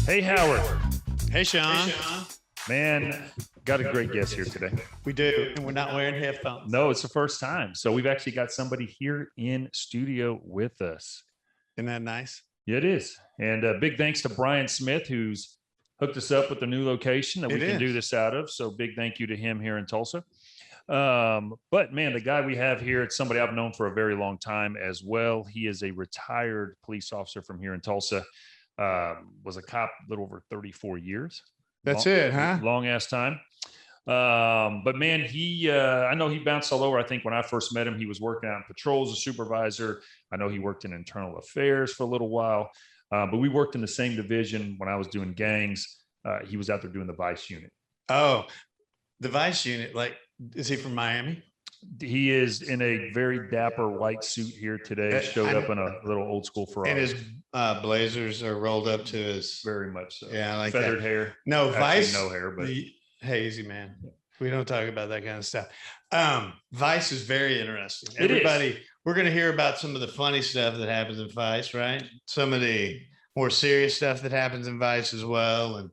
Hey, Howard. Hey, Sean. Man, got a great guest here today. We do, and we're not wearing headphones. No, it's the first time. So we've actually got somebody here in studio with us. Isn't that nice? Yeah, it is. And big thanks to Brian Smith, who's hooked us up with the new location that we can do this out of. So big thank you to him here in Tulsa. But man, the guy we have here, it's somebody I've known for a very long time as well. He is a retired police officer from here in Tulsa. Was a cop a little over 34 years. That's it, huh? Long ass time. But man, I know he bounced all over. I think when I first met him, he was working out in patrol as a supervisor. I know he worked in internal affairs for a little while, but we worked in the same division when I was doing gangs. He was out there doing the vice unit. Oh, the vice unit. Like, is he from Miami? He is in a very dapper white suit here today. Showed up in a little old school Ferrari. And his blazers are rolled up to his. Very much so. Yeah, like feathered that. hair. No, Actually, Vice. no hair, but Hey, easy man. We don't talk about that kind of stuff. Vice is very interesting. We're going to hear about some of the funny stuff that happens in Vice, right? Some of the more serious stuff that happens in Vice as well. And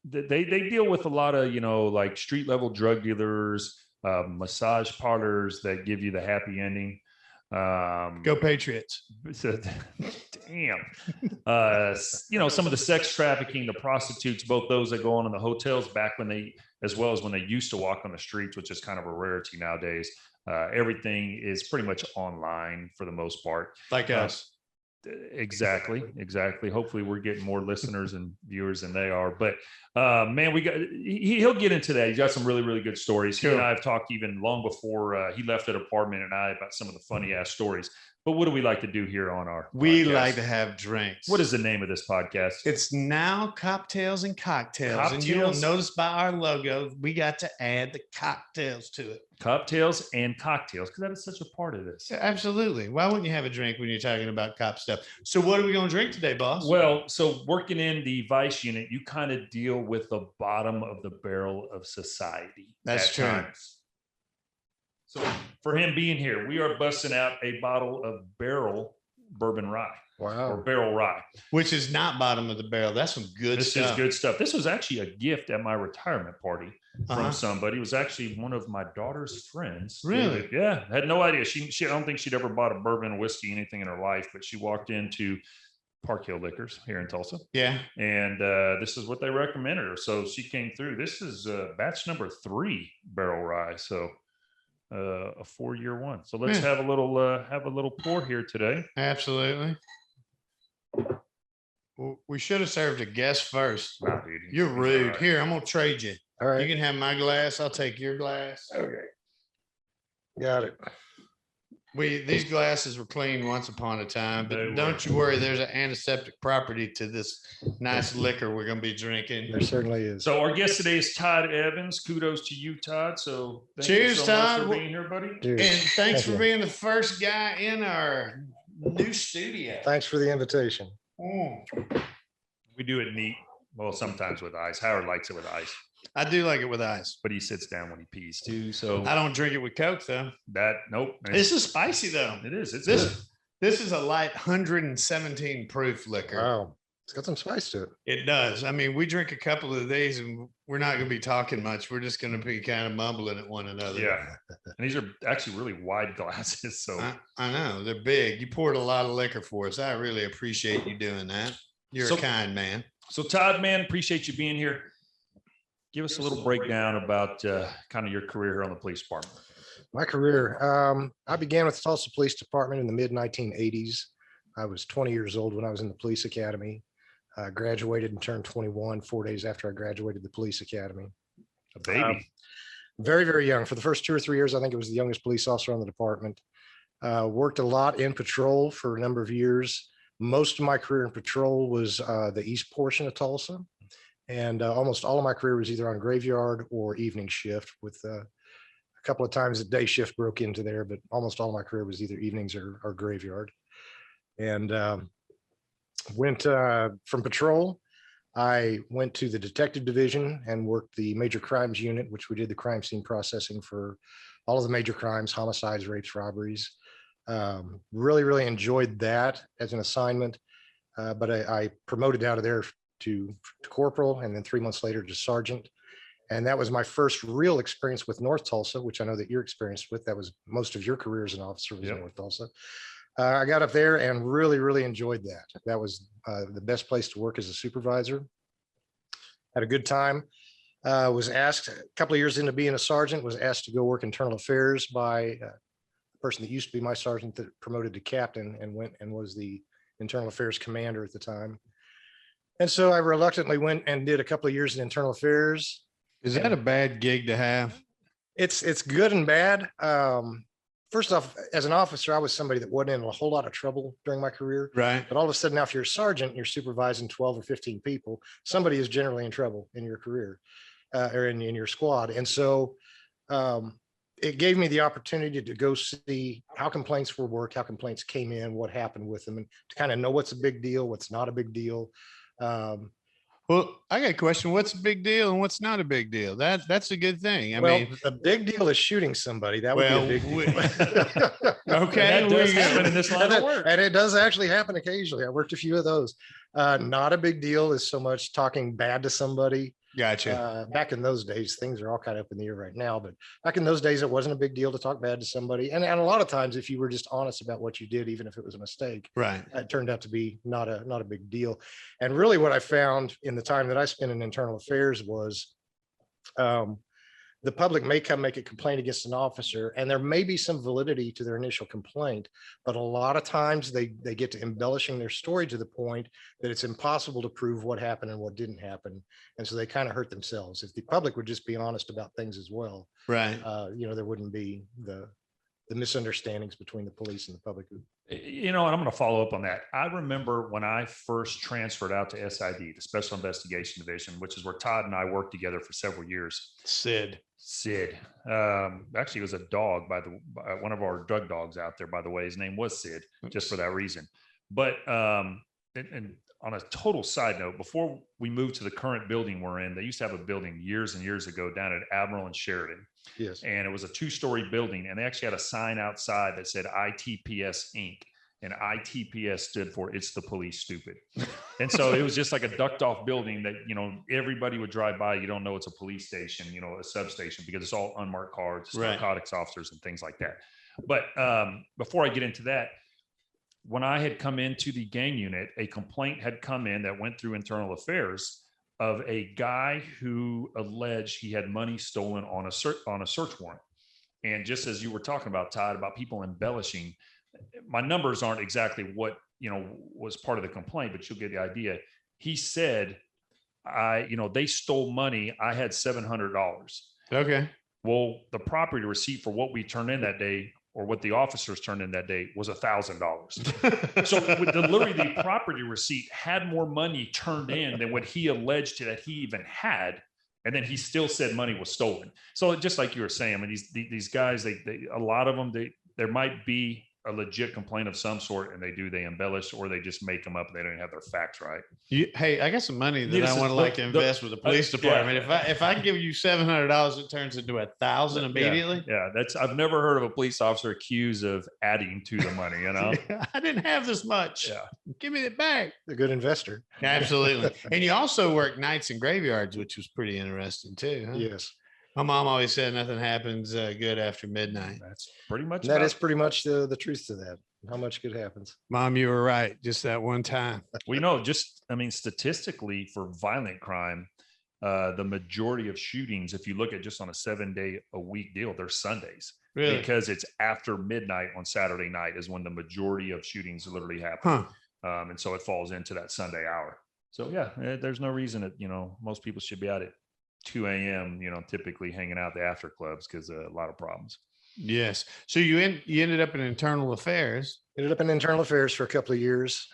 they deal with a lot of, like street level drug dealers, massage parlors that give you the happy ending. Go Patriots. So, damn. Some of the sex trafficking, the prostitutes, both those that go on in the hotels back as well as when they used to walk on the streets, which is kind of a rarity nowadays. Everything is pretty much online for the most part. Like us. Exactly. Hopefully we're getting more listeners and viewers than they are, but man, he'll get into that. He's got some really, really good stories. He and I have talked even long before he left that apartment and I about some of the funny ass stories. But what do we like to do here on our We podcast? like to have drinks. What is the name of this podcast? It's now Coptales and Cocktails. And you'll notice by our logo, we got to add the cocktails to it. Coptales and Cocktails, because that is such a part of this. Yeah, absolutely. Why wouldn't you have a drink when you're talking about cop stuff? So what are we going to drink today, boss? Well, so working in the vice unit, you kind of deal with the bottom of the barrel of society. That's true. Times. So for him being here, we are busting out a bottle of barrel bourbon rye. Wow. Or barrel rye. Which is not bottom of the barrel. That's some good stuff. This is good stuff. This was actually a gift at my retirement party from somebody. It was actually one of my daughter's friends. Really? Yeah. Had no idea. She I don't think she'd ever bought a bourbon, whiskey, anything in her life, but she walked into Park Hill Liquors here in Tulsa. Yeah. And this is what they recommended her. So she came through. This is batch number 3 barrel rye. So a 4-year one. So let's have a little pour here today. Absolutely. We should have served a guest first. Nah, dude, you're rude. Right. Here, I'm gonna trade you. All right. You can have my glass. I'll take your glass. Okay. Got it. These glasses were cleaned once upon a time, but don't you worry, there's an antiseptic property to this nice liquor we're gonna be drinking. There certainly is. So our guest today is Todd Evans. Kudos to you, Todd. So cheers, Todd, for being here, buddy. Cheers. And thanks for being the first guy in our new studio. Thanks for the invitation. We do it neat. Well, sometimes with ice. Howard likes it with ice. I do like it with ice, but he sits down when he pees too. So I don't drink it with Coke though. Nope. This is spicy though. It is. It's this. Good. This is a light 117 proof liquor. Wow, it's got some spice to it. It does. I mean, we drink a couple of these, and we're not going to be talking much. We're just going to be kind of mumbling at one another. Yeah, and these are actually really wide glasses. So I know they're big. You poured a lot of liquor for us. I really appreciate you doing that. You're a kind man. So Todd, man, appreciate you being here. Give us a little breakdown about kind of your career here on the police department. My career, I began with the Tulsa Police Department in the mid-1980s. I was 20 years old when I was in the police academy. I graduated and turned 21 4 days after I graduated the police academy. A baby. Very, very young. For the first 2 or 3 years, I think I was the youngest police officer on the department. Worked a lot in patrol for a number of years. Most of my career in patrol was the east portion of Tulsa. And almost all of my career was either on graveyard or evening shift, with a couple of times the day shift broke into there, but almost all of my career was either evenings or graveyard. And went from patrol, I went to the detective division and worked the major crimes unit, which we did the crime scene processing for all of the major crimes, homicides, rapes, robberies. Really, really enjoyed that as an assignment. But I promoted out of there to corporal, and then 3 months later to sergeant. And that was my first real experience with North Tulsa, which I know that you're experienced with. That was most of your career as an officer was in North Tulsa. I got up there and really, really enjoyed that. That was the best place to work as a supervisor. Had a good time. Was asked a couple of years into being a sergeant, was asked to go work internal affairs by a person that used to be my sergeant that promoted to captain and went and was the internal affairs commander at the time. And so I reluctantly went and did a couple of years in internal affairs. Is that a bad gig to have? It's good and bad. First off, as an officer, I was somebody that wasn't in a whole lot of trouble during my career. Right. But all of a sudden, now if you're a sergeant, you're supervising 12 or 15 people, somebody is generally in trouble in your career or in your squad. And so it gave me the opportunity to go see how complaints were worked, how complaints came in, what happened with them, and to kind of know what's a big deal, what's not a big deal. Well, I got a question. What's a big deal and what's not a big deal? That's a good thing. I mean, a big deal is shooting somebody. That would be a big deal. Okay. And that does happen in this line of work. And it does actually happen occasionally. I worked a few of those. Not a big deal is so much talking bad to somebody. Gotcha. Back in those days, things are all kind of up in the air right now, but back in those days, it wasn't a big deal to talk bad to somebody. And a lot of times, if you were just honest about what you did, even if it was a mistake, Right, it turned out to be not a big deal. And really what I found in the time that I spent in internal affairs was the public may come make a complaint against an officer, and there may be some validity to their initial complaint, but a lot of times they get to embellishing their story to the point that it's impossible to prove what happened and what didn't happen. And so they kind of hurt themselves. If the public would just be honest about things as well, right. there wouldn't be the misunderstandings between the police and the public. And I'm going to follow up on that. I remember when I first transferred out to SID, the Special Investigation Division, which is where Todd and I worked together for several years. Sid. Actually, it was a dog by one of our drug dogs out there, by the way. His name was Sid, just for that reason. But and on a total side note, before we moved to the current building we're in, they used to have a building years and years ago down at Admiral and Sheridan. Yes. And it was a 2-story building, and they actually had a sign outside that said ITPS Inc. And ITPS stood for It's the Police Stupid. And so it was just like a ducked off building that, everybody would drive by. You don't know it's a police station, a substation, because it's all unmarked cars, right. Narcotics officers and things like that. But before I get into that, when I had come into the gang unit, a complaint had come in that went through internal affairs of a guy who alleged he had money stolen on a search warrant. And just as you were talking about, Todd, about people embellishing, my numbers aren't exactly what, was part of the complaint, but you'll get the idea. He said, they stole money. I had $700. Okay. Well, the property receipt for what we turned in that day, or what the officers turned in that day, was $1,000. So literally the property receipt had more money turned in than what he alleged that he even had. And then he still said money was stolen. So just like you were saying, I mean, these guys, a lot of them, there might be a legit complaint of some sort, and they embellish, or they just make them up. They don't have their facts right. Hey, I got some money that I want to invest with the police department. Yeah. If I give you $700, it turns into $1,000 immediately. Yeah, I've never heard of a police officer accused of adding to the money. I didn't have this much. Yeah, give me it back. A good investor. Absolutely. And you also work nights and graveyards, which was pretty interesting too. Huh? Yes. My mom always said nothing happens good after midnight. That's pretty much. That is pretty much the truth to that. How much good happens. Mom, you were right. Just that one time. We know, statistically for violent crime, the majority of shootings, if you look at just on a 7-day-a-week deal, they're Sundays. Really? Because it's after midnight on Saturday night is when the majority of shootings literally happen. Huh. And so it falls into that Sunday hour. So yeah, there's no reason that, most people should be out at 2 a.m., typically hanging out the after clubs, because a lot of problems. Yes. So you ended up in internal affairs. Ended up in internal affairs for a couple of years,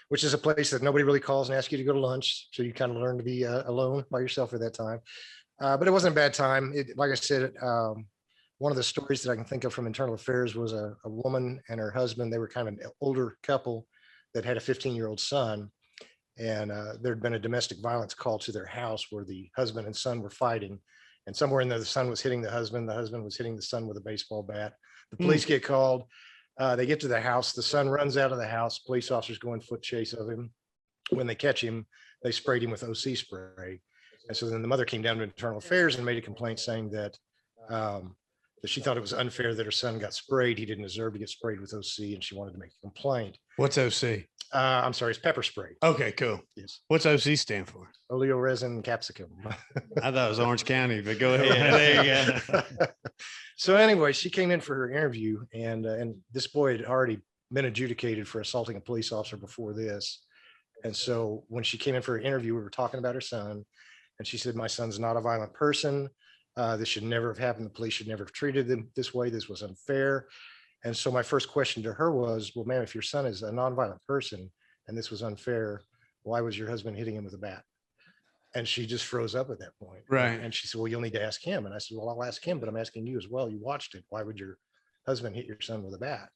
which is a place that nobody really calls and asks you to go to lunch. So you kind of learn to be alone by yourself at that time. But it wasn't a bad time. Like I said, one of the stories that I can think of from internal affairs was a woman and her husband. They were kind of an older couple that had a 15-year-old son. And there'd been a domestic violence call to their house where the husband and son were fighting. And somewhere in there, the son was hitting the husband was hitting the son with a baseball bat. The police get called. They get to the house. The son runs out of the house. Police officers go in foot chase of him. when they catch him, they sprayed him with OC spray. And so then the mother came down to internal affairs and made a complaint saying that that she thought it was unfair that her son got sprayed. He didn't deserve to get sprayed with OC, and she wanted to make a complaint. What's OC? I'm sorry, it's pepper spray. Okay, cool. Yes. What's OC stand for? Oleoresin capsicum. I thought it was Orange County, but go ahead. There you go. So anyway, she came in for her interview, and this boy had already been adjudicated for assaulting a police officer before this. And so when she came in for her interview, we were talking about her son, and she said, "My son's not a violent person. This should never have happened. The police should never have treated them this way. This was unfair." And so my first question to her was, "Well, ma'am, if your son is a nonviolent person and this was unfair, why was your husband hitting him with a bat?" And she just froze up at that point. Right. And she said, "Well, you'll need to ask him." And I said, "Well, I'll ask him, but I'm asking you as well. You watched it. Why would your husband hit your son with a bat?"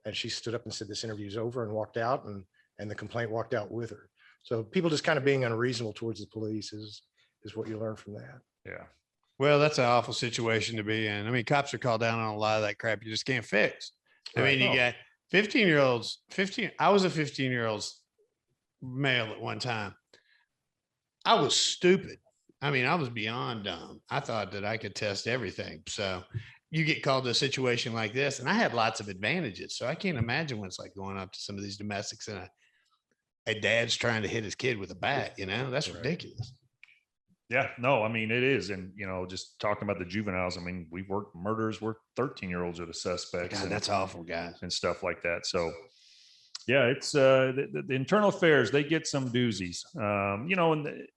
And she stood up and said, "This interview's over," and walked out, and the complaint walked out with her. So people just kind of being unreasonable towards the police is what you learn from that. Yeah. Well, that's an awful situation to be in. I mean, cops are called down on a lot of that crap you just can't fix. I mean, you got 15-year-olds, I was a 15-year-old's male at one time. I was stupid. I mean, I was beyond dumb. I thought that I could test everything. So you get called to a situation like this, and I had lots of advantages. So I can't imagine what it's like going up to some of these domestics and a dad's trying to hit his kid with a bat, that's ridiculous. Yeah, no, I mean, it is. And, just talking about the juveniles, I mean, we've worked murders where 13-year-olds are the suspects. God, that's awful, guys. And stuff like that. So, yeah, it's the internal affairs, they get some doozies. And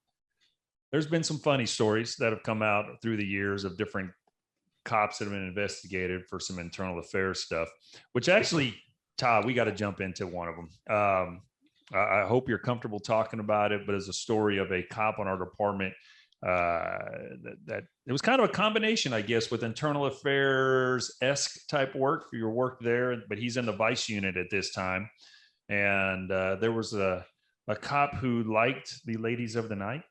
there's been some funny stories that have come out through the years of different cops that have been investigated for some internal affairs stuff, which actually, Todd, we got to jump into one of them. I hope you're comfortable talking about it, but as a story of a cop on our department, that it was kind of a combination, I guess, with internal affairs-esque type work for your work there, but he's in the vice unit at this time. And there was a cop who liked the ladies of the night.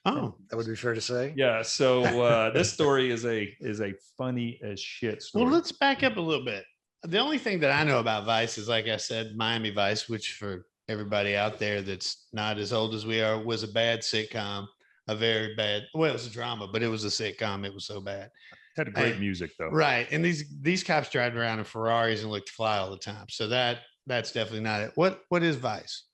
Oh, that would be fair to say. Yeah. So this story is a funny as shit story. Well, let's back up a little bit. The only thing that I know about Vice is, like I said, Miami Vice, which for everybody out there that's not as old as we are, was a bad sitcom. A very bad, well, it was a drama, but it was a sitcom. It was so bad. Had a great music though. Right. And these cops driving around in Ferraris and looked fly all the time. So that's definitely not it. What is Vice?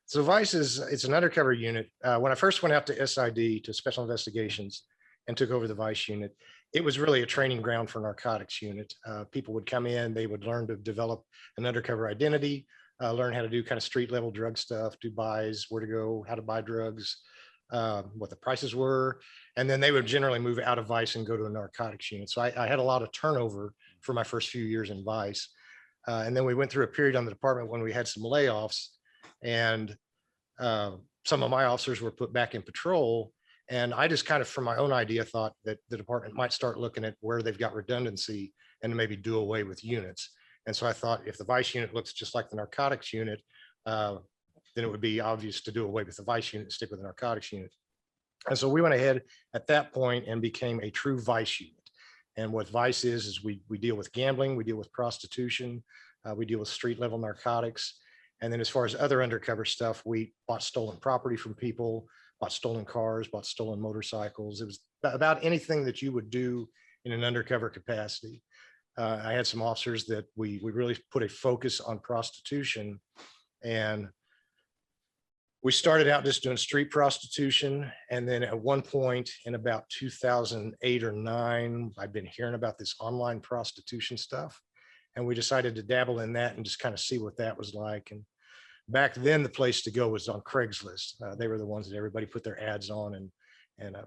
So Vice it's an undercover unit. When I first went out to SID, to Special Investigations, and took over the Vice unit, it was really a training ground for narcotics unit. People would come in, they would learn to develop an undercover identity, learn how to do kind of street level drug stuff, do buys, where to go, how to buy drugs, what the prices were. And then they would generally move out of Vice and go to a narcotics unit. So I had a lot of turnover for my first few years in Vice. And then we went through a period on the department when we had some layoffs, and some of my officers were put back in patrol. And I just kind of, from my own idea, thought that the department might start looking at where they've got redundancy and maybe do away with units. And so I thought, if the Vice unit looks just like the narcotics unit, then it would be obvious to do away with the Vice unit and stick with the narcotics unit. And so we went ahead at that point and became a true Vice unit. And what Vice is we deal with gambling, we deal with prostitution, we deal with street level narcotics. And then as far as other undercover stuff, we bought stolen property from people, bought stolen cars, bought stolen motorcycles. It was about anything that you would do in an undercover capacity. I had some officers that we really put a focus on prostitution, and we started out just doing street prostitution. And then at one point in about 2008 or 9, I'd been hearing about this online prostitution stuff, and we decided to dabble in that and just kind of see what that was like. And back then, the place to go was on Craigslist. They were the ones that everybody put their ads on, and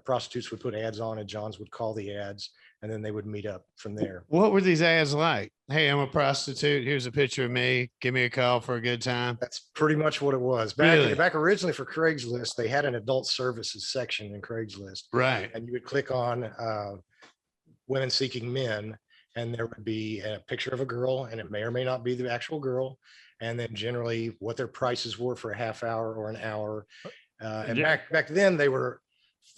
prostitutes would put ads on, and Johns would call the ads, and then they would meet up from there. What were these ads like? Hey, I'm a prostitute. Here's a picture of me. Give me a call for a good time. That's pretty much what it was. Back originally for Craigslist, they had an adult services section in Craigslist. Right. And you would click on women seeking men, and there would be a picture of a girl, and it may or may not be the actual girl. And then generally what their prices were for a half hour or an hour. And back then they were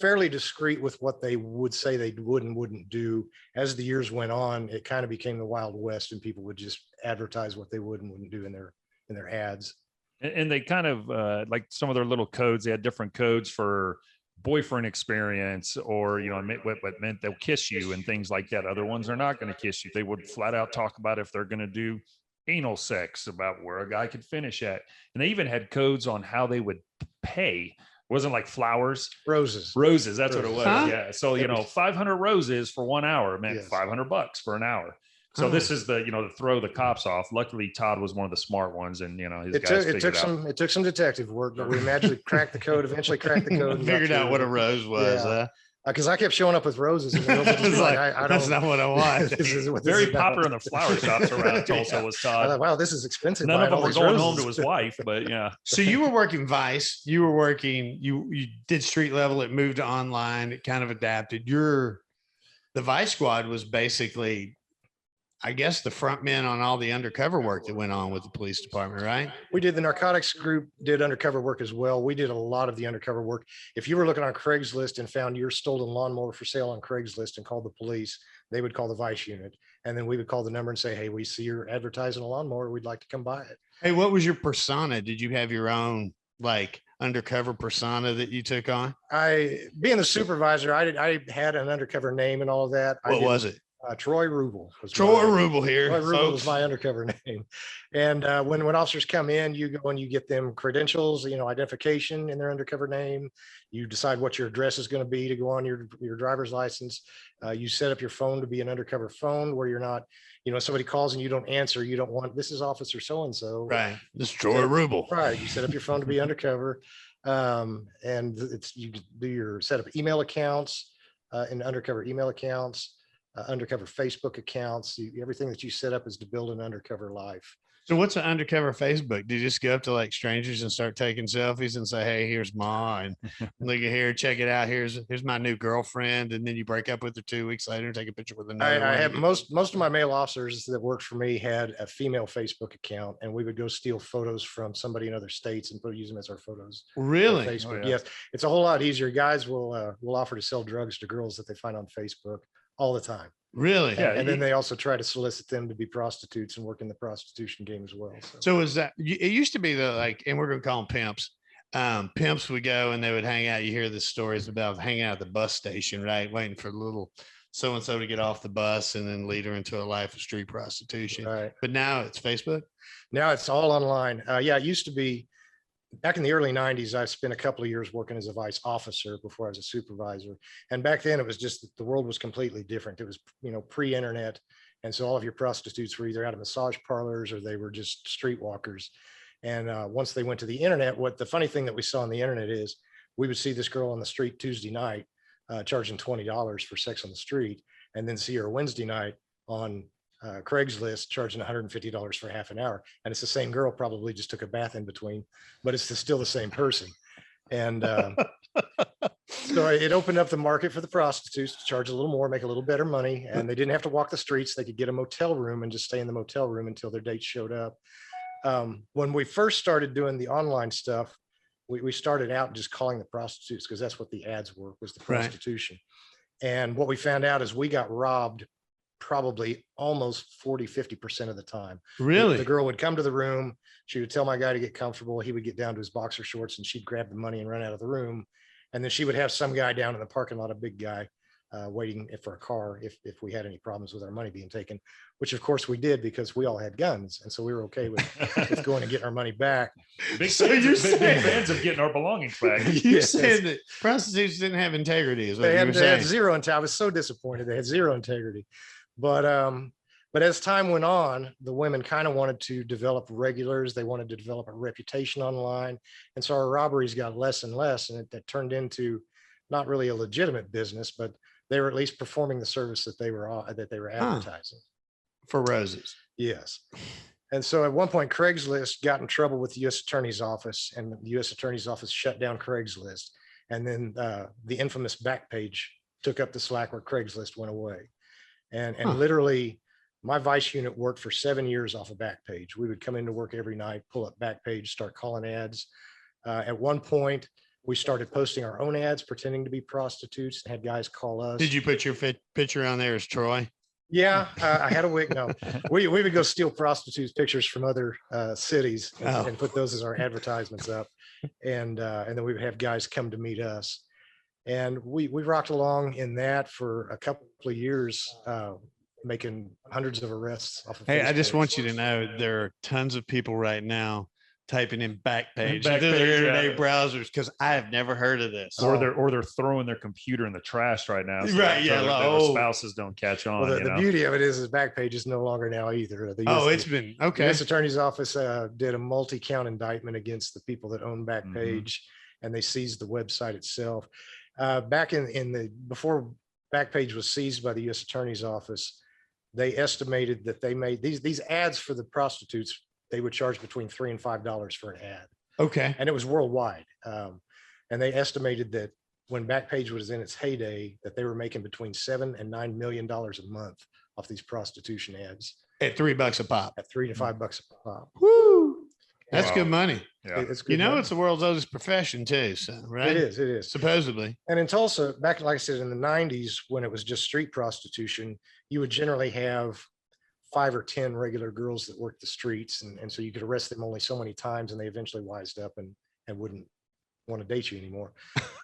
fairly discreet with what they would say they would and wouldn't do. As the years went on, it kind of became the Wild West, and people would just advertise what they would and wouldn't do in their ads. And they kind of like some of their little codes. They had different codes for boyfriend experience, or what meant they'll kiss you and things like that. Other ones are not going to kiss you. They would flat out talk about if they're going to do anal sex, about where a guy could finish at. And they even had codes on how they would pay. It wasn't like flowers, Roses. That's what it was. Huh? Yeah. So 500 roses for 1 hour meant $500 for an hour. So this is to throw the cops off. Luckily, Todd was one of the smart ones, and his guys it took some detective work, but we eventually cracked the code. And figured out what a rose was. Because I kept showing up with roses. And that's not what I want. This is very popular in the flower shops around Tulsa. Was Todd? I thought, wow, this is expensive. None of them were going home to his wife, but yeah. So you were working Vice. You were working. You did street level. It moved to online. It kind of adapted. The Vice Squad was basically, I guess, the front men on all the undercover work that went on with the police department, right? We did. The narcotics group did undercover work as well. We did a lot of the undercover work. If you were looking on Craigslist and found your stolen lawnmower for sale on Craigslist and called the police, they would call the Vice unit. And then we would call the number and say, hey, we see you're advertising a lawnmower. We'd like to come buy it. Hey, what was your persona? Did you have your own undercover persona that you took on? Being the supervisor, I had an undercover name and all of that. What was it? Troy Rubel. Troy Rubel here. Troy Rubel was my undercover name. And when officers come in, you go and you get them credentials, identification in their undercover name. You decide what your address is going to be to go on your driver's license. You set up your phone to be an undercover phone where you're not, somebody calls and you don't answer. You don't want, this is Officer so-and-so. Right. This is Troy Rubel. Right. You set up your phone to be undercover. And you do your set up email accounts and undercover email accounts. Undercover Facebook accounts. Everything that you set up is to build an undercover life. So what's an undercover Facebook? Do you just go up to strangers and start taking selfies and say, hey, here's mine. Look at here, check it out. Here's my new girlfriend. And then you break up with her 2 weeks later and take a picture with another. I have most of my male officers that worked for me had a female Facebook account, and we would go steal photos from somebody in other states and use them as our photos. Really? Facebook. Yes. It's a whole lot easier. Guys will offer to sell drugs to girls that they find on Facebook all the time. Really? Yeah. And then they also try to solicit them to be prostitutes and work in the prostitution game as well. So is that, it used to be and we're going to call them pimps. Pimps would go and they would hang out. You hear the stories about hanging out at the bus station, right? Waiting for little so-and-so to get off the bus and then lead her into a life of street prostitution. Right. But now it's Facebook. Now it's all online. It used to be back in the early 90s. I spent a couple of years working as a vice officer before I was a supervisor. And back then it was just, the world was completely different. It was, pre-internet. And so all of your prostitutes were either out of massage parlors or they were just streetwalkers. And once they went to the internet, the funny thing that we saw on the internet is we would see this girl on the street Tuesday night charging $20 for sex on the street, and then see her Wednesday night on Craigslist charging $150 for half an hour. And it's the same girl, probably just took a bath in between, but it's still the same person. And so it opened up the market for the prostitutes to charge a little more, make a little better money. And they didn't have to walk the streets. They could get a motel room and just stay in the motel room until their date showed up. When we first started doing the online stuff, we started out just calling the prostitutes because that's what the ads were, was the prostitution. Right. And what we found out is we got robbed probably almost 40-50% of the time. Really? The girl would come to the room. She would tell my guy to get comfortable. He would get down to his boxer shorts and she'd grab the money and run out of the room. And then she would have some guy down in the parking lot, a big guy, waiting for a car if we had any problems with our money being taken, which of course we did because we all had guns. And so we were okay with going and getting our money back. Big fans of getting our belongings back. You said that prostitutes didn't have integrity. Is what they had zero integrity. I was so disappointed. They had zero integrity. But as time went on, the women kind of wanted to develop regulars. They wanted to develop a reputation online. And so our robberies got less and less. And it turned into not really a legitimate business, but they were at least performing the service that they were advertising. For roses. Yes. And so at one point, Craigslist got in trouble with the U.S. Attorney's Office, and the U.S. Attorney's Office shut down Craigslist. And then the infamous Backpage took up the slack where Craigslist went away. And literally, my vice unit worked for 7 years off of Backpage. We would come into work every night, pull up Backpage, start calling ads. At one point, we started posting our own ads, pretending to be prostitutes, and had guys call us. Did you put your picture on there as Troy? Yeah, I had a wig. No, we would go steal prostitutes' pictures from other cities and put those as our advertisements up, and then we would have guys come to meet us, and we rocked along in that for a couple of years, making hundreds of arrests off of Hey, I just Facebook. want you to know there are tons of people right now typing in Backpage into Backpage, their internet yeah. browsers because I have never heard of this. Or they're throwing their computer in the trash right now. Right, yeah, their spouses don't catch on. Well, the beauty of it is Backpage is no longer now either. It's been okay. The U.S. Attorney's Office did a multi-count indictment against the people that own Backpage, and they seized the website itself. Back before Backpage was seized by the U.S. Attorney's Office, they estimated that they made these ads for the prostitutes. They would charge between $3 and $5 for an ad. Okay. And it was worldwide. And they estimated that when Backpage was in its heyday, that they were making between $7 and $9 million a month off these prostitution ads. At $3 a pop. At $3 to $5 a pop. Woo! That's good money. Yeah. It's good money. money. It's the world's oldest profession too, so, right? It is. Supposedly. And in Tulsa, back, like I said, in the 90s, when it was just street prostitution, you would generally have 5 or 10 regular girls that worked the streets. And so you could arrest them only so many times, and they eventually wised up and wouldn't want to date you anymore.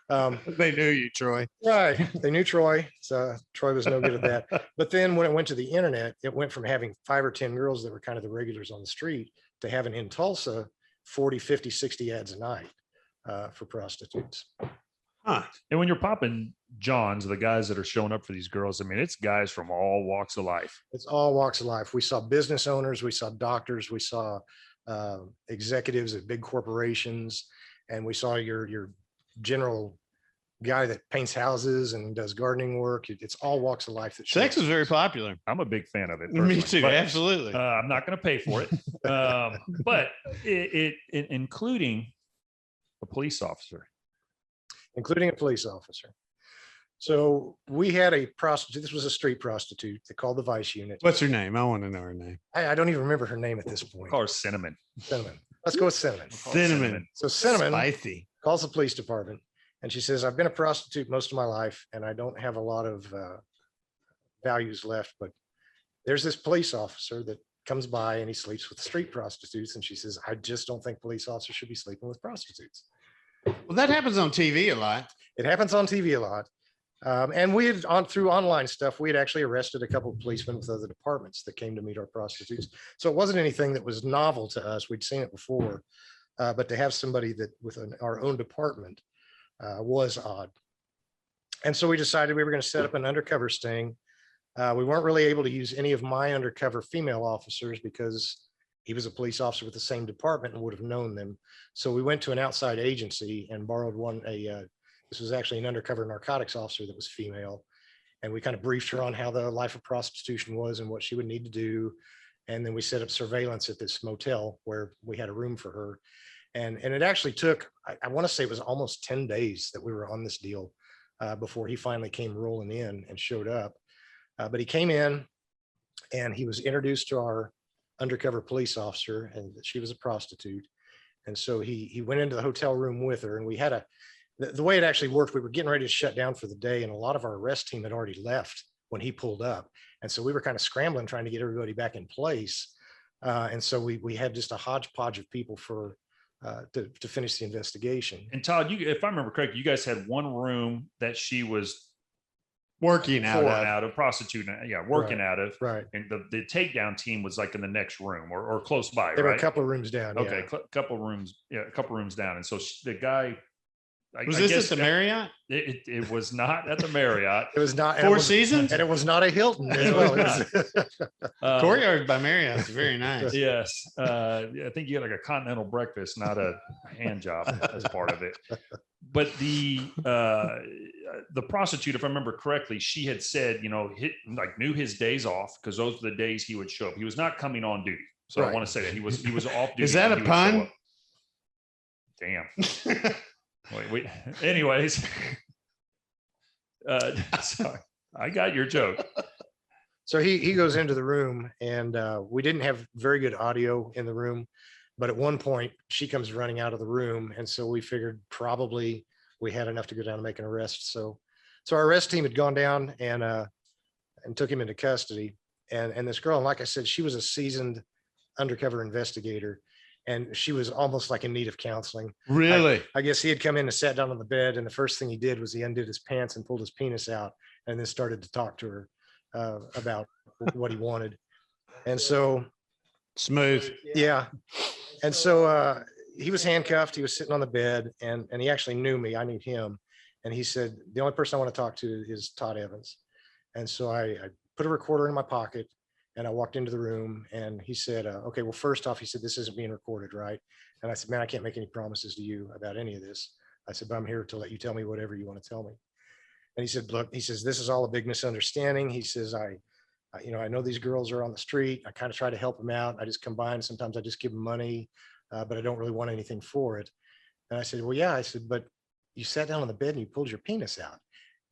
They knew you, Troy. Right. They knew Troy. So Troy was no good at that. But then when it went to the internet, it went from having 5 or 10 girls that were kind of the regulars on the street to having in Tulsa 40, 50, 60 ads a night for prostitutes. Huh. And when you're popping Johns, the guys that are showing up for these girls, I mean, it's guys from all walks of life. It's all walks of life. We saw business owners, we saw doctors, we saw executives at big corporations, and we saw your general guy that paints houses and does gardening work. It's all walks of life. Sex is very popular. I'm a big fan of it. Me too. But, absolutely. I'm not going to pay for it, but it including a police officer. Including a police officer. So we had a prostitute. This was a street prostitute. They called the Vice Unit. What's her name? I want to know her name. I don't even remember her name at this point. Call her Cinnamon. Cinnamon. Let's go with Cinnamon. Cinnamon. So Cinnamon Spicy. calls the police department, and she says, I've been a prostitute most of my life, and I don't have a lot of values left, but there's this police officer that comes by and he sleeps with street prostitutes. And she says, I just don't think police officers should be sleeping with prostitutes. Well, that happens on TV a lot. It happens on TV a lot. And we had through online stuff, we had actually arrested a couple of policemen with other departments that came to meet our prostitutes. So it wasn't anything that was novel to us. We'd seen it before, but to have somebody that with our own department was odd. And so we decided we were going to set up an undercover sting. We weren't really able to use any of my undercover female officers because he was a police officer with the same department and would have known them. So we went to an outside agency and borrowed this was actually an undercover narcotics officer that was female. And we kind of briefed her on how the life of prostitution was and what she would need to do. And then we set up surveillance at this motel where we had a room for her. And it actually took, I want to say it was almost 10 days that we were on this deal before he finally came rolling in and showed up. But he came in and he was introduced to our undercover police officer, and she was a prostitute. And so he went into the hotel room with her, and we had the way it actually worked, we were getting ready to shut down for the day, and a lot of our arrest team had already left when he pulled up. And so we were kind of scrambling, trying to get everybody back in place. And so we had just a hodgepodge of people to finish the investigation. And Todd, if I remember correctly, you guys had one room that she was working out of prostitute, working right, out of, right. And the takedown team was like in the next room or close by. They were right? a couple of rooms down. Okay, a couple rooms down. And so the guy was this at the Marriott? It was not at the Marriott. It was not Four Seasons, and it was not a Hilton as well. Courtyard by Marriott is very nice. Yes, I think you got like a continental breakfast, not a hand job as part of it. But the prostitute, if I remember correctly, she had said, knew his days off because those were the days he would show up. He was not coming on duty, so right. I want to say that he was off duty. Is that a pun? Damn. Wait. Anyways, sorry, I got your joke. So he goes into the room, and we didn't have very good audio in the room, but at one point she comes running out of the room, and so we figured probably we had enough to go down and make an arrest. So our arrest team had gone down, and and took him into custody. And this girl, and like I said, she was a seasoned undercover investigator, and she was almost like in need of counseling. Really? I guess he had come in and sat down on the bed, and the first thing he did was he undid his pants and pulled his penis out, and then started to talk to her about what he wanted. And so Smooth. yeah. And so he was handcuffed. He was sitting on the bed, and he actually knew me. I knew him. And he said, the only person I want to talk to is Todd Evans. And so I put a recorder in my pocket, and I walked into the room, and he said, okay, well, first off, he said, this isn't being recorded, right? And I said, man, I can't make any promises to you about any of this. I said, but I'm here to let you tell me whatever you want to tell me. And he said, look, he says, this is all a big misunderstanding. He says, I know these girls are on the street. I kind of try to help them out. I just combine. Sometimes I just give them money, but I don't really want anything for it. And I said, well, yeah. I said, but you sat down on the bed and you pulled your penis out.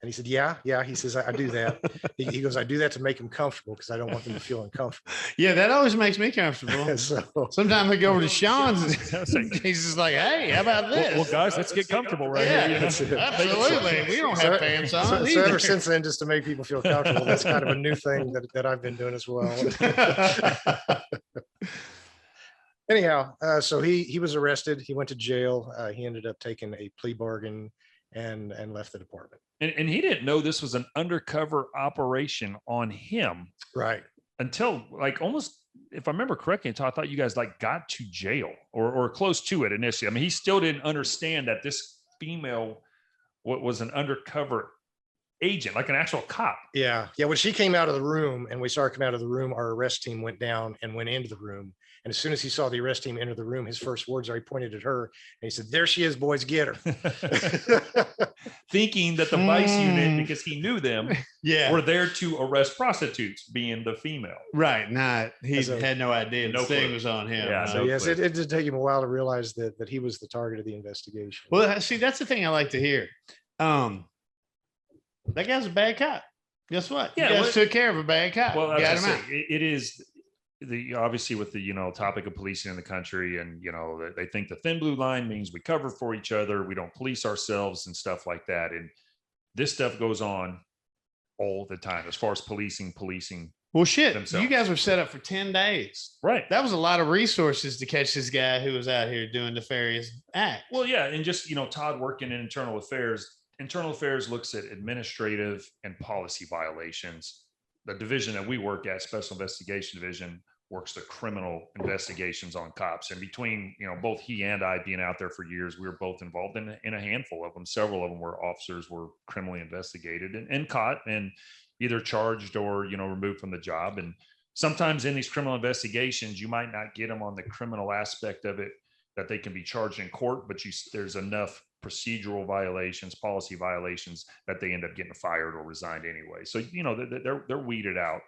And he said, yeah. He says, I do that. He goes, I do that to make them comfortable because I don't want them to feel uncomfortable. Yeah, that always makes me comfortable. So sometimes I go over to Sean's and he's just like, hey, how about this? Well, guys, let's get comfortable right here. Absolutely. We don't have pants on. So ever since then, just to make people feel comfortable, that's kind of a new thing that I've been doing as well. Anyhow, so he was arrested. He went to jail. He ended up taking a plea bargain and left the department. And he didn't know this was an undercover operation on him. Right. Until like almost, if I remember correctly, I thought you guys like got to jail or close to it initially. I mean, he still didn't understand that this female was an undercover agent, like an actual cop. Yeah. When she came out of the room and we saw her come out of the room, our arrest team went down and went into the room. And as soon as he saw the arrest team enter the room, his first words are he pointed at her and he said, there she is, boys, get her. Thinking that the vice unit, because he knew them, were there to arrest prostitutes, being the female. Right. He had no idea the thing was on him. Yeah. So yes, it did take him a while to realize that he was the target of the investigation. Well, see, that's the thing I like to hear. That guy's a bad cop. Guess what? Yeah, you guys took care of a bad cop. Well, got him out. It is obviously with the topic of policing in the country, and they think the thin blue line means we cover for each other, we don't police ourselves and stuff like that. And this stuff goes on all the time as far as policing. Well, shit, themselves. You guys were set up for 10 days. Right. That was a lot of resources to catch this guy who was out here doing nefarious acts. Well, yeah. And just, Todd working in internal affairs. Internal affairs looks at administrative and policy violations. The division that we work at, Special Investigation Division, works the criminal investigations on cops. And between, both he and I being out there for years, we were both involved in a handful of them. Several of them where officers were criminally investigated and caught and either charged or, removed from the job. And sometimes in these criminal investigations, you might not get them on the criminal aspect of it that they can be charged in court, but there's enough procedural violations, policy violations that they end up getting fired or resigned anyway. So, they're weeded out.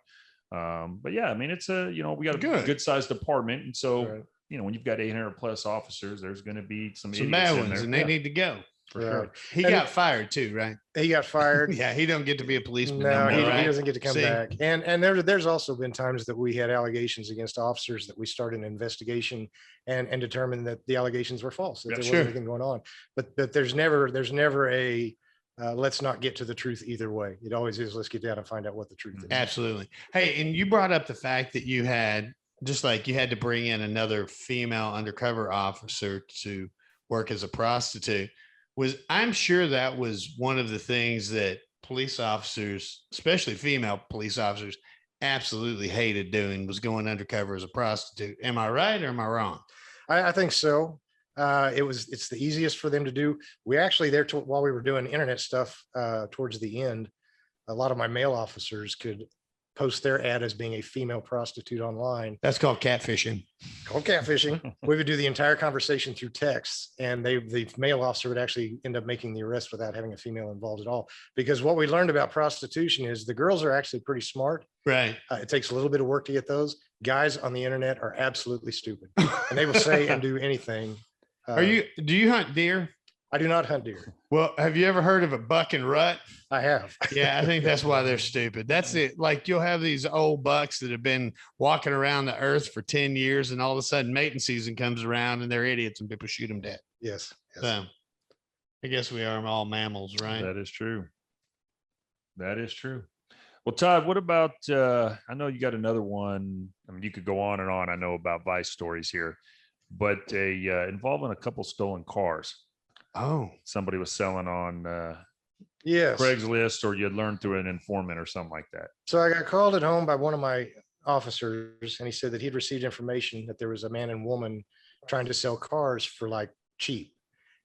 But yeah, I mean, it's we got a good sized department. And so, when you've got 800 plus officers, there's going to be some bad ones and they need to go. For sure. He got fired too, right? He got fired. Yeah, he don't get to be a policeman. No, he doesn't get to come back. And there's also been times that we had allegations against officers that we started an investigation and determined that the allegations were false, that there wasn't anything going on. But there's never a let's not get to the truth either way. It always is, let's get down and find out what the truth is. Absolutely. Hey, and you brought up the fact that you had to bring in another female undercover officer to work as a prostitute. I'm sure that was one of the things that police officers, especially female police officers, absolutely hated doing, was going undercover as a prostitute. Am I right or am I wrong? I think so. It's the easiest for them to do. We actually while we were doing internet stuff towards the end, a lot of my male officers could post their ad as being a female prostitute online. That's called catfishing. We would do the entire conversation through text, and the male officer would actually end up making the arrest without having a female involved at all. Because what we learned about prostitution is the girls are actually pretty smart. Right. It takes a little bit of work to get those. Guys on the internet are absolutely stupid, and they will say and do anything. Do you hunt deer? I do not hunt deer. Well, have you ever heard of a buck and rut? I have. Yeah, I think that's why they're stupid. That's it. Like you'll have these old bucks that have been walking around the earth for 10 years and all of a sudden mating season comes around and they're idiots and people shoot them dead. Yes. So I guess we are all mammals, right? That is true. Well, Todd, what about, I know you got another one. I mean, you could go on and on. I know about Vice stories here, but involving a couple stolen cars. Oh, Somebody was selling on Yes. Craigslist, or you'd learned through an informant or something like that. So I got called at home by one of my officers, and he said that he'd received information that there was a man and woman trying to sell cars for like cheap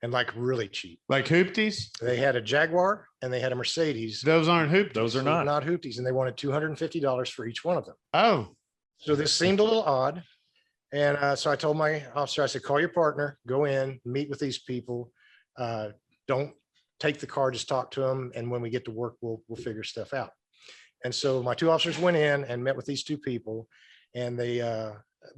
and like really cheap. like hoopties? They had a Jaguar and they had a Mercedes. Those aren't hoopties. Those are not. Not hoopties, and they wanted $250 for each one of them. Oh, So this seemed a little odd. And so I told my officer, I said, call your partner, go in, meet with these people. Don't take the car, just talk to them. And when we get to work, we'll figure stuff out. And so my two officers went in and met with these two people. And they,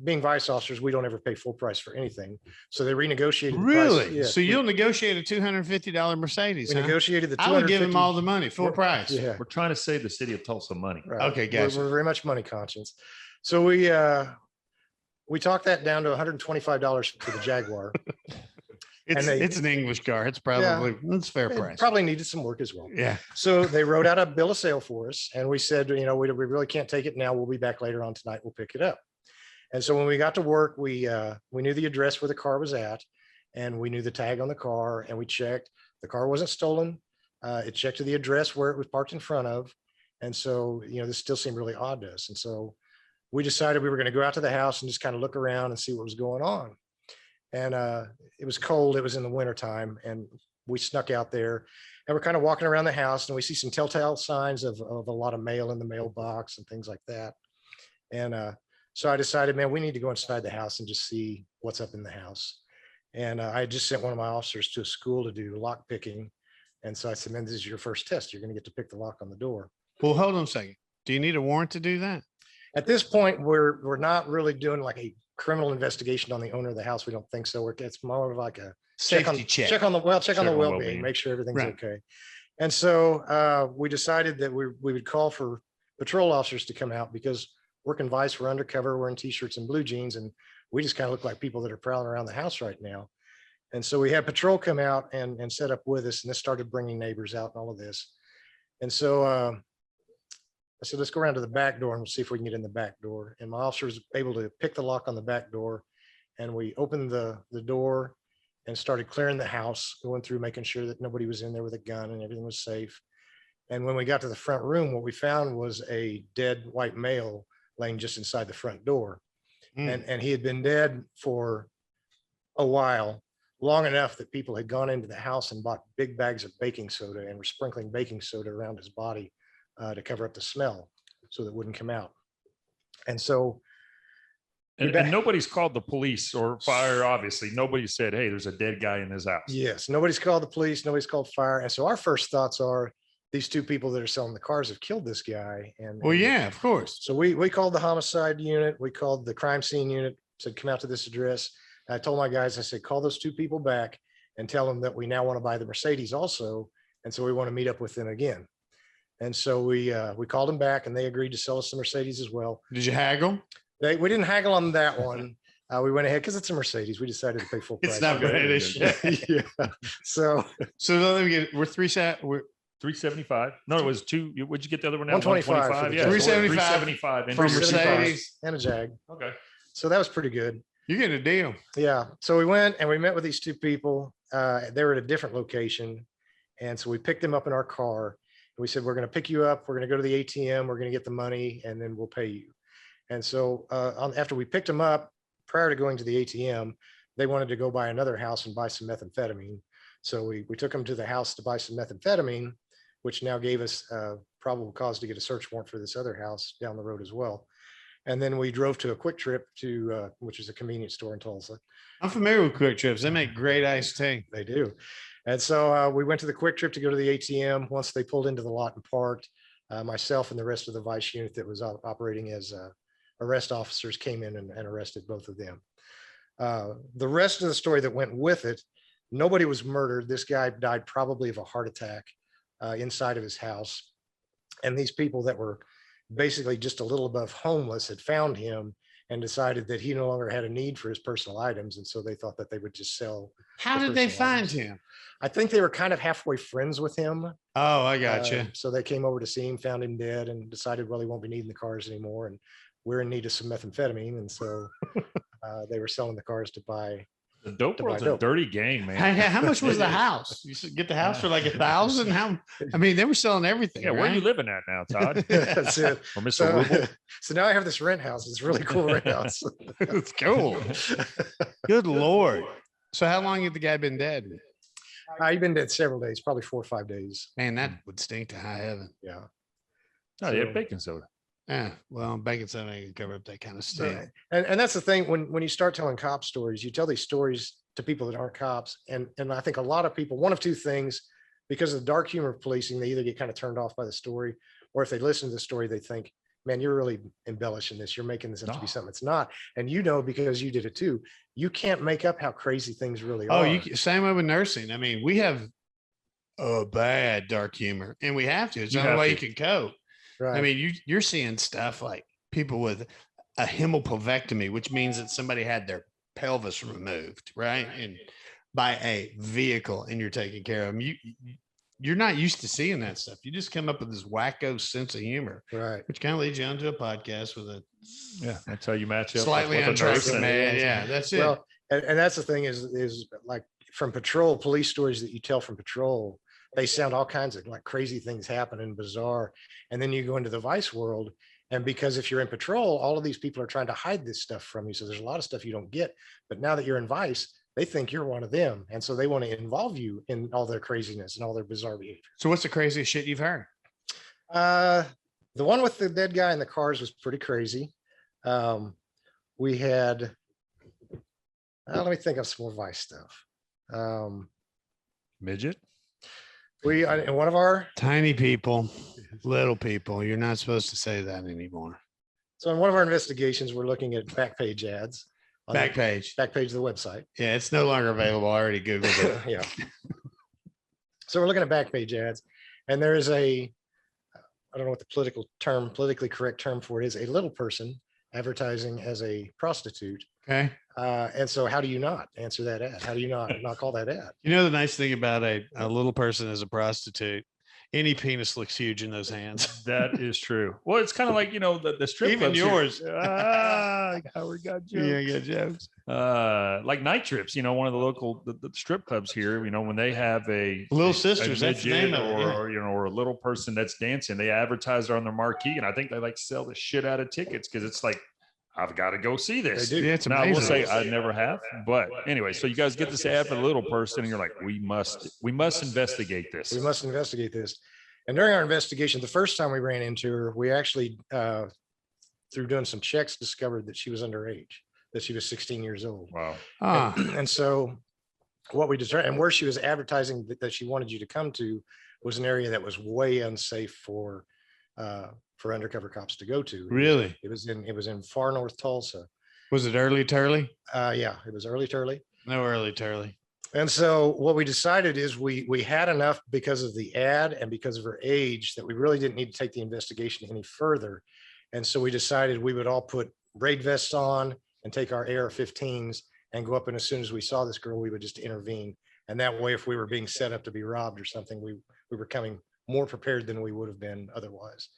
being vice officers, we don't ever pay full price for anything. So they renegotiated. The really? price. Yeah. So you'll negotiate a $250 Mercedes? We huh? negotiated the I would give him 250 all the money, full price. Yeah. We're trying to save the city of Tulsa money. Right. Okay, gotcha. We're very much money conscious. So we talked that down to $125 for the Jaguar. It's an English car. It's probably it's fair It price. probably needed some work as well. Yeah. So they wrote out a bill of sale for us, and we said, we really can't take it now. We'll be back later on tonight. We'll pick it up. And so when we got to work, we knew the address where the car was at, and we knew the tag on the car, and we checked. The car wasn't stolen. It checked to the address where it was parked in front of. And so, this still seemed really odd to us. And so we decided we were going to go out to the house and just kind of look around and see what was going on. And it was cold. It was in the wintertime, and we snuck out there, and we're kind of walking around the house, and we see some telltale signs of a lot of mail in the mailbox and things like that. And so I decided, man, we need to go inside the house and just see what's up in the house. And I just sent one of my officers to a school to do lock picking. And so I said, man, this is your first test. You're going to get to pick the lock on the door. Well, hold on a second. Do you need a warrant to do that? At this point, we're not really doing like a criminal investigation on the owner of the house. We don't think so. It's more of like a Safety check. Check on the on well-being, well-being. make sure everything's Right. okay. And so we decided that we would call for patrol officers to come out, because working vice, we're undercover, we're in t-shirts and blue jeans, and we just kind of look like people that are prowling around the house right now. And so we had patrol come out and set up with us, and this started bringing neighbors out and all of this. And so I said, let's go around to the back door and we'll see if we can get in the back door. And my officer was able to pick the lock on the back door, and we opened the door and started clearing the house, going through, making sure that nobody was in there with a gun and everything was safe. And when we got to the front room, what we found was a dead white male laying just inside the front door. And he had been dead for a while, long enough that people had gone into the house and bought big bags of baking soda and were sprinkling baking soda around his body to cover up the smell so that it wouldn't come out. And so And nobody's called the police or fire. Obviously, nobody said, hey, there's a dead guy in this house. yes, nobody's called the police, nobody's called fire. And so our first thoughts are, these two people that are selling the cars have killed this guy. Well, yeah, of course. So we called the homicide unit, we called the crime scene unit, said, come out to this address. And I told my guys, I said, call those two people back and tell them that we now want to buy the Mercedes also. And so we want to meet up with them again. And so we called them back, and they agreed to sell us the Mercedes as well. Did you haggle? We didn't haggle on that one. We went ahead because it's a Mercedes. We decided to pay full price. It's not British. Yeah. So let me get, we're 375. No, it was two. What'd you get the other one? Now? 125 for the Yeah, 375 375 for and Mercedes. and a Jag. Okay. So that was pretty good. You get a deal. Yeah. So we went and we met with these two people. They were at a different location. And so we picked them up in our car. We said, we're going to pick you up. We're going to go to the ATM. We're going to get the money, and then we'll pay you. And so after we picked them up, prior to going to the ATM, they wanted to go by another house and buy some methamphetamine. So we took them to the house to buy some methamphetamine, which now gave us probable cause to get a search warrant for this other house down the road as well. And then we drove to a Quick Trip to, which is a convenience store in Tulsa. I'm familiar with Quick Trips. They make great iced tea. They do. And so we went to the Quick Trip to go to the ATM. Once they pulled into the lot and parked, myself and the rest of the vice unit that was operating as arrest officers came in and arrested both of them. The rest of the story that went with it, nobody was murdered. This guy died probably of a heart attack inside of his house. And these people that were basically just a little above homeless had found him and decided that he no longer had a need for his personal items. And so they thought that they would just sell. How did they find him? I think they were kind of halfway friends with him. Oh, I got you. So they came over to see him, found him dead, and decided, well, he won't be needing the cars anymore. And we're in need of some methamphetamine. And so they were selling the cars to buy. The dope world's a dirty game, man. How much was the house? You should get the house for like $1,000. I mean, they were selling everything. Yeah, right? where are you living at now, Todd? That's it. Or Mr. Ruble? So now I have this rent house. It's a really cool rent house. It's cool. Good Lord. So how long had the guy been dead? He's been dead several days, probably 4 or 5 days. Man, that would stink to high heaven. Yeah. Oh, yeah, baking soda. Yeah, well, baking soda ain't gonna cover up that kind of stuff. Right. And that's the thing, when you start telling cop stories, you tell these stories to people that aren't cops. And I think a lot of people, one of two things, because of the dark humor of policing, they either get kind of turned off by the story, or if they listen to the story, they think, man, you're really embellishing this. You're making this up to be something it's not. And because you did it too, you can't make up how crazy things really are. Oh, same way with nursing. I mean, we have a bad dark humor, and we have to. It's the only way you can cope. Right. I mean, you're seeing stuff like people with a hemopelvectomy, which means that somebody had their pelvis removed, right? And by a vehicle, and you're taking care of them. You're not used to seeing that stuff. You just come up with this wacko sense of humor, right? Which kind of leads you onto a podcast with a that's how you match up. Slightly untrusting man. Yeah, that's it. Well, and that's the thing is like from patrol, police stories that you tell from patrol, they sound all kinds of like crazy things happen and bizarre. And then you go into the vice world. And because if you're in patrol, all of these people are trying to hide this stuff from you. So there's a lot of stuff you don't get. But now that you're in vice, they think you're one of them. And so they want to involve you in all their craziness and all their bizarre behavior. So what's the craziest shit you've heard? The one with the dead guy in the cars was pretty crazy. We had, let me think of some more vice stuff. Midget? In one of our tiny people, little people, you're not supposed to say that anymore. So in one of our investigations, we're looking at Backpage ads. Backpage of the website. Yeah, it's no longer available. I already Googled it. Yeah. So we're looking at Backpage ads, and there is I don't know what the politically correct term for it is, a little person advertising as a prostitute. Okay. And so how do you not answer that ad? How do you not call that ad? You know, the nice thing about a little person as a prostitute, any penis looks huge in those hands. That is true. Well, it's kind of like, the strip even clubs yours. Howard got jokes. Yeah, got jokes. Like Night Trips, one of the local the strip clubs here, when they have a Little Sisters, that's the name of it, or a little person that's dancing, they advertise on their marquee, and I think they like sell the shit out of tickets because it's like, I've got to go see this. They do. Yeah, it's now, amazing. I will say I never have, but anyway, so you guys get this ad for the little person, and you're like, we must investigate this. We must investigate this. And during our investigation, the first time we ran into her, we actually, through doing some checks, discovered that she was underage, that she was 16 years old. Wow. And so what we determined, and where she was advertising that she wanted you to come to, was an area that was way unsafe for undercover cops to go to. Really? It was in far north Tulsa. Was it early Turley? Yeah, it was early Turley. No early Turley. And so what we decided is we had enough because of the ad and because of her age that we really didn't need to take the investigation any further. And so we decided we would all put raid vests on and take our AR-15s and go up. And as soon as we saw this girl, we would just intervene. And that way, if we were being set up to be robbed or something, we were coming more prepared than we would have been otherwise.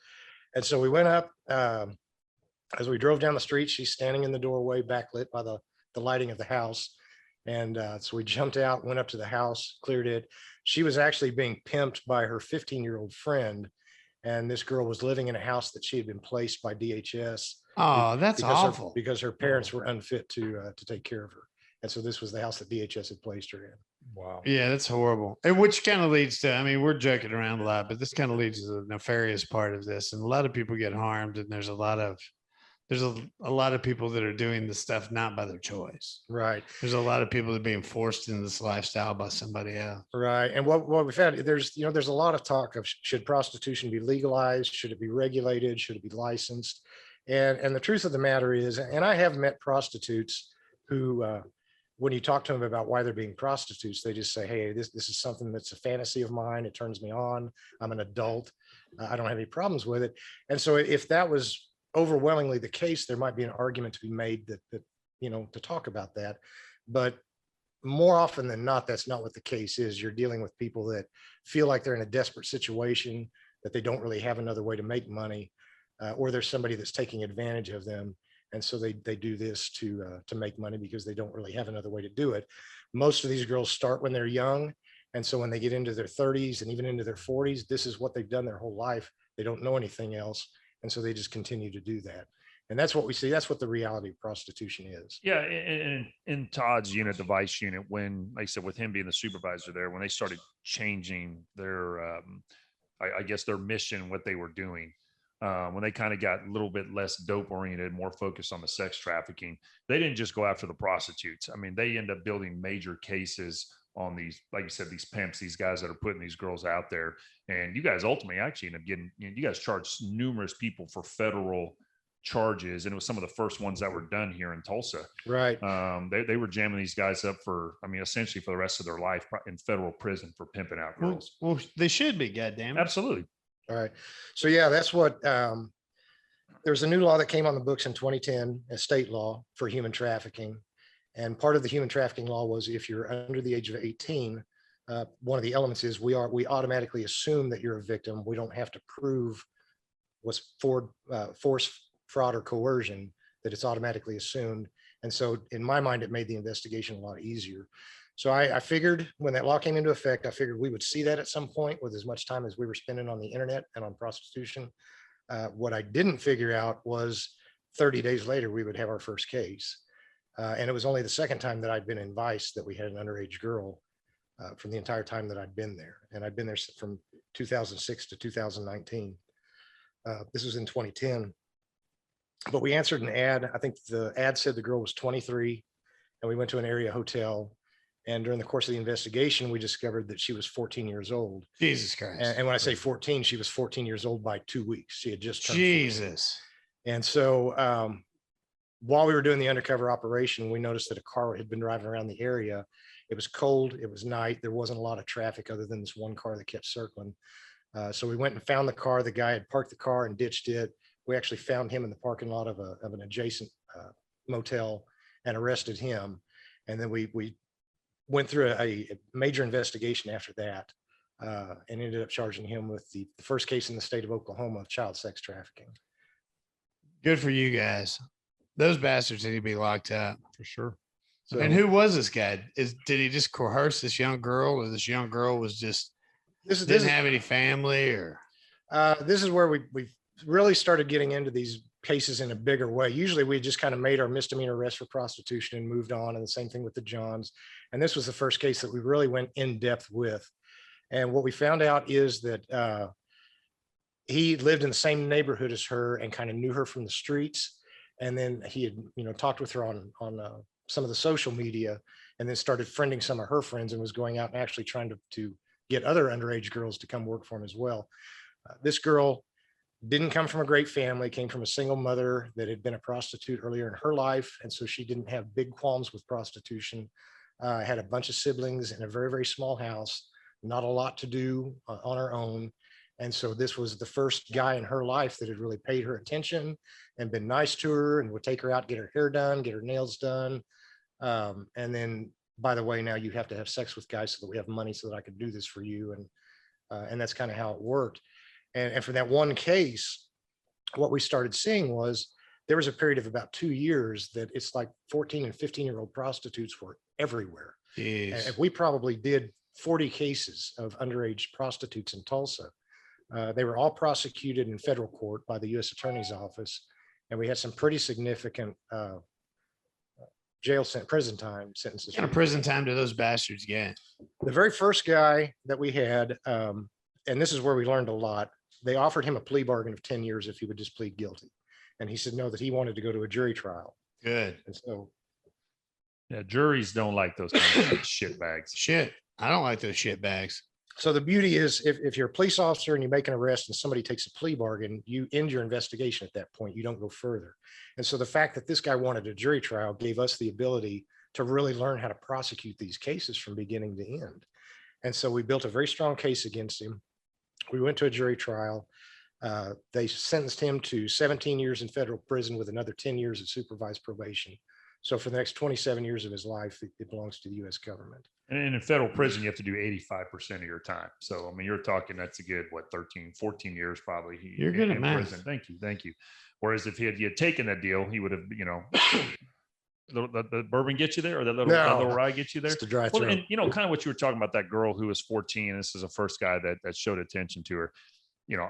And so we went up, as we drove down the street, she's standing in the doorway, backlit by the lighting of the house. And so we jumped out, went up to the house, cleared it. She was actually being pimped by her 15-year-old friend. And this girl was living in a house that she had been placed by DHS. Oh, that's awful. Because her parents were unfit to take care of her. And so this was the house that DHS had placed her in. Wow. Yeah, that's horrible. And which kind of leads to, I mean, we're joking around a lot, but this kind of leads to the nefarious part of this. And a lot of people get harmed, and there's a lot of people that are doing this stuff not by their choice. Right. There's a lot of people that are being forced into this lifestyle by somebody else. Right. And what we found, there's a lot of talk of should prostitution be legalized? Should it be regulated? Should it be licensed? And the truth of the matter is, and I have met prostitutes who, when you talk to them about why they're being prostitutes, they just say, hey, this is something that's a fantasy of mine. It turns me on. I'm an adult. I don't have any problems with it. And so if that was overwhelmingly the case, there might be an argument to be made that to talk about that. But more often than not, that's not what the case is. You're dealing with people that feel like they're in a desperate situation, that they don't really have another way to make money, or there's somebody that's taking advantage of them. And so they do this to make money because they don't really have another way to do it. Most of these girls start when they're young. And so when they get into their 30s and even into their 40s, this is what they've done their whole life. They don't know anything else. And so they just continue to do that. And that's what we see. That's what the reality of prostitution is. Yeah. And in Todd's unit, the Vice unit, when, like I said, with him being the supervisor there, when they started changing their, I guess their mission, what they were doing, when they kind of got a little bit less dope oriented, more focused on the sex trafficking, they didn't just go after the prostitutes. I mean, they end up building major cases on these, like you said, these pimps, these guys that are putting these girls out there. And you guys ultimately actually end up getting, you guys charged numerous people for federal charges, and it was some of the first ones that were done here in Tulsa. Right. They were jamming these guys up for, I mean, essentially for the rest of their life in federal prison for pimping out girls. Well, they should be, goddamn. Absolutely. All right. So yeah, that's what there's a new law that came on the books in 2010, a state law for human trafficking. And part of the human trafficking law was if you're under the age of 18, one of the elements is we automatically assume that you're a victim. We don't have to prove what's force, fraud, or coercion, that it's automatically assumed. And so in my mind, it made the investigation a lot easier. So I figured when that law came into effect, I figured we would see that at some point with as much time as we were spending on the internet and on prostitution. What I didn't figure out was 30 days later, we would have our first case. And it was only the second time that I'd been in Vice that we had an underage girl from the entire time that I'd been there. And I'd been there from 2006 to 2019. This was in 2010. But we answered an ad. I think the ad said the girl was 23, and we went to an area hotel. And during the course of the investigation, we discovered that she was 14 years old. Jesus Christ. And when I say 14, she was 14 years old by 2 weeks. She had just turned Jesus. 14. And so while we were doing the undercover operation, we noticed that a car had been driving around the area. It was cold. It was night. There wasn't a lot of traffic other than this one car that kept circling. So we went and found the car. The guy had parked the car and ditched it. We actually found him in the parking lot of an adjacent motel and arrested him. And then we went through a major investigation after that and ended up charging him with the first case in the state of Oklahoma of child sex trafficking. Good for you guys. Those bastards need to be locked up for sure. So, and who was this guy? Did he just coerce this young girl, or this young girl was just didn't have any family? Or this is where we really started getting into these cases in a bigger way. Usually we just kind of made our misdemeanor arrest for prostitution and moved on. And the same thing with the Johns. And this was the first case that we really went in depth with. And what we found out is that he lived in the same neighborhood as her and kind of knew her from the streets. And then he had, talked with her on some of the social media, and then started friending some of her friends and was going out and actually trying to get other underage girls to come work for him as well. This girl didn't come from a great family, came from a single mother that had been a prostitute earlier in her life. And so she didn't have big qualms with prostitution, had a bunch of siblings in a very, very small house, not a lot to do on her own. And so this was the first guy in her life that had really paid her attention and been nice to her and would take her out, get her hair done, get her nails done. And then, by the way, now you have to have sex with guys so that we have money so that I could do this for you. And that's kind of how it worked. And for that one case, what we started seeing was there was a period of about 2 years that it's like 14 and 15-year-old prostitutes were everywhere. Jeez. And we probably did 40 cases of underage prostitutes in Tulsa. They were all prosecuted in federal court by the U.S. Attorney's Office. And we had some pretty significant prison time sentences. What kind of prison time do those bastards get? The very first guy that we had, and this is where we learned a lot, they offered him a plea bargain of 10 years if he would just plead guilty. And he said no, that he wanted to go to a jury trial. Good. And so. Yeah, juries don't like those kind of shit bags. Shit. I don't like those shit bags. So the beauty is if you're a police officer and you make an arrest and somebody takes a plea bargain, you end your investigation at that point. You don't go further. And so the fact that this guy wanted a jury trial gave us the ability to really learn how to prosecute these cases from beginning to end. And so we built a very strong case against him. We went to a jury trial. They sentenced him to 17 years in federal prison with another 10 years of supervised probation. So for the next 27 years of his life, it belongs to the U.S. government. And in federal prison, you have to do 85% of your time. So, I mean, you're talking, that's a good, 13, 14 years probably. You're good at math. Prison. Thank you. Thank you. Whereas if he had taken that deal, he would have, the bourbon get you there, or that little rye get you there. It's the dry well, throat. and kind of what you were talking about, that girl who was 14. This is the first guy that showed attention to her.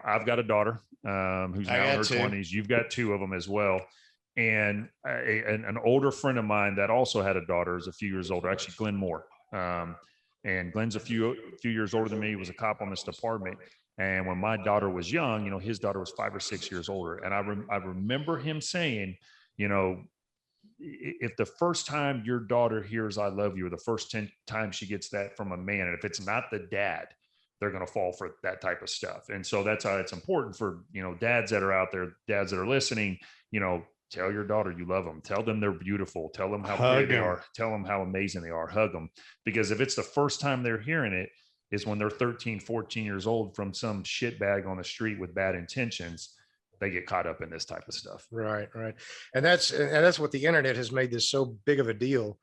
I've got a daughter who's now in her 20s. You've got two of them as well. And an older friend of mine that also had a daughter is a few years older, actually Glenn Moore. And Glenn's a few years older than me. He was a cop on this department. And when my daughter was young, his daughter was 5 or 6 years older. And I remember him saying, if the first time your daughter hears "I love you," or the first 10 times she gets that from a man, and if it's not the dad, they're going to fall for that type of stuff. And so that's how it's important for, dads that are out there, dads that are listening, tell your daughter you love them. Tell them they're beautiful. Tell them how pretty they are. Tell them how amazing they are. Hug them. Because if it's the first time they're hearing it, is when they're 13, 14 years old from some shitbag on the street with bad intentions, they get caught up in this type of stuff. Right. And that's what the internet has made this so big of a deal.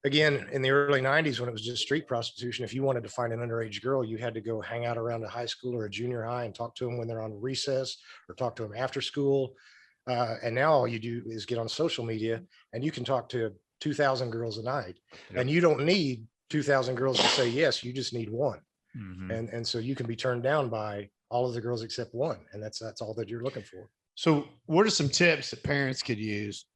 Again, in the early 90s, when it was just street prostitution, if you wanted to find an underage girl, you had to go hang out around a high school or a junior high and talk to them when they're on recess, or talk to them after school. And now all you do is get on social media and you can talk to 2,000 girls a night. Yep. And you don't need 2,000 girls to say yes, you just need one. Mm-hmm. And so you can be turned down by all of the girls except one. And that's all that you're looking for. So what are some tips that parents could use?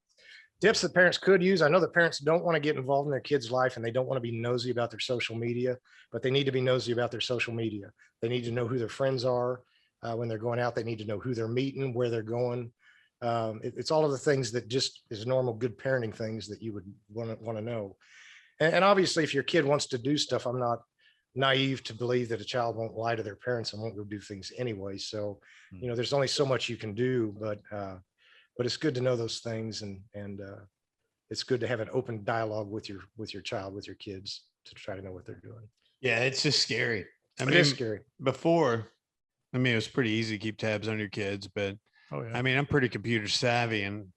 Tips that parents could use. I know that parents don't want to get involved in their kids' life and they don't want to be nosy about their social media, but they need to be nosy about their social media. They need to know who their friends are when they're going out. They need to know who they're meeting, where they're going. It's all of the things that just is normal, good parenting things that you would want to know. And obviously, if your kid wants to do stuff, I'm not naive to believe that a child won't lie to their parents and won't go do things anyway. So, there's only so much you can do, but it's good to know those things, and it's good to have an open dialogue with your child, with your kids, to try to know what they're doing. Yeah, it's just scary. It is scary. Before, it was pretty easy to keep tabs on your kids, but I'm pretty computer savvy, and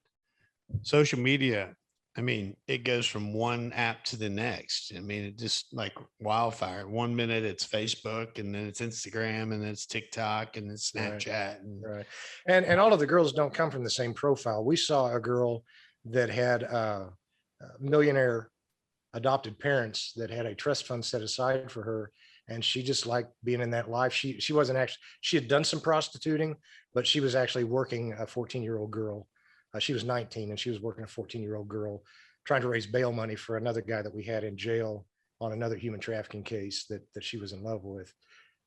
social media, it goes from one app to the next. It just like wildfire. 1 minute it's Facebook, and then it's Instagram, and then it's TikTok, and it's Snapchat. Right. And all of the girls don't come from the same profile. We saw a girl that had millionaire adopted parents that had a trust fund set aside for her. And she just liked being in that life. She wasn't actually, she had done some prostituting, but she was actually working a 14-year-old girl. She was 19 and she was working a 14-year-old girl, trying to raise bail money for another guy that we had in jail on another human trafficking case that she was in love with.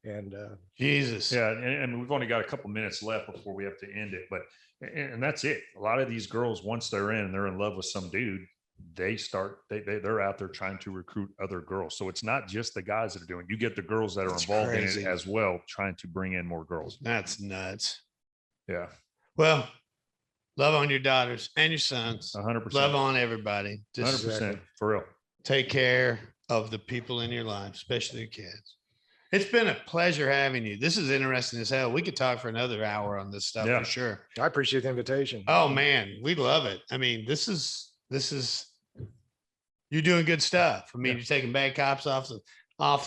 And Jesus. Yeah. And we've only got a couple minutes left before we have to end it, and that's it. A lot of these girls, once they're in love with some dude, they're out there trying to recruit other girls. So it's not just the guys that are doing it. You get the girls that are involved in it as well, trying to bring in more girls. That's nuts. Yeah. Well, love on your daughters and your sons. 100%. Love on everybody. Just 100%. For real. Take care of the people in your life, especially your kids. It's been a pleasure having you. This is interesting as hell. We could talk for another hour on this stuff for sure. I appreciate the invitation. Oh man, we love it. This is you're doing good stuff. You're taking bad cops off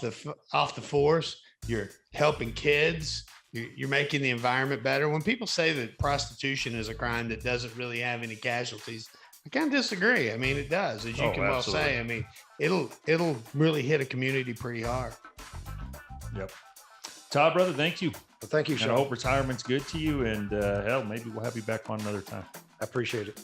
the force. You're helping kids. You're making the environment better. When people say that prostitution is a crime that doesn't really have any casualties, I kind of disagree. It does, as you can well say. It'll really hit a community pretty hard. Yep. Todd, brother, thank you. Well, thank you, Sean. I hope retirement's good to you, and hell, maybe we'll have you back on another time. I appreciate it.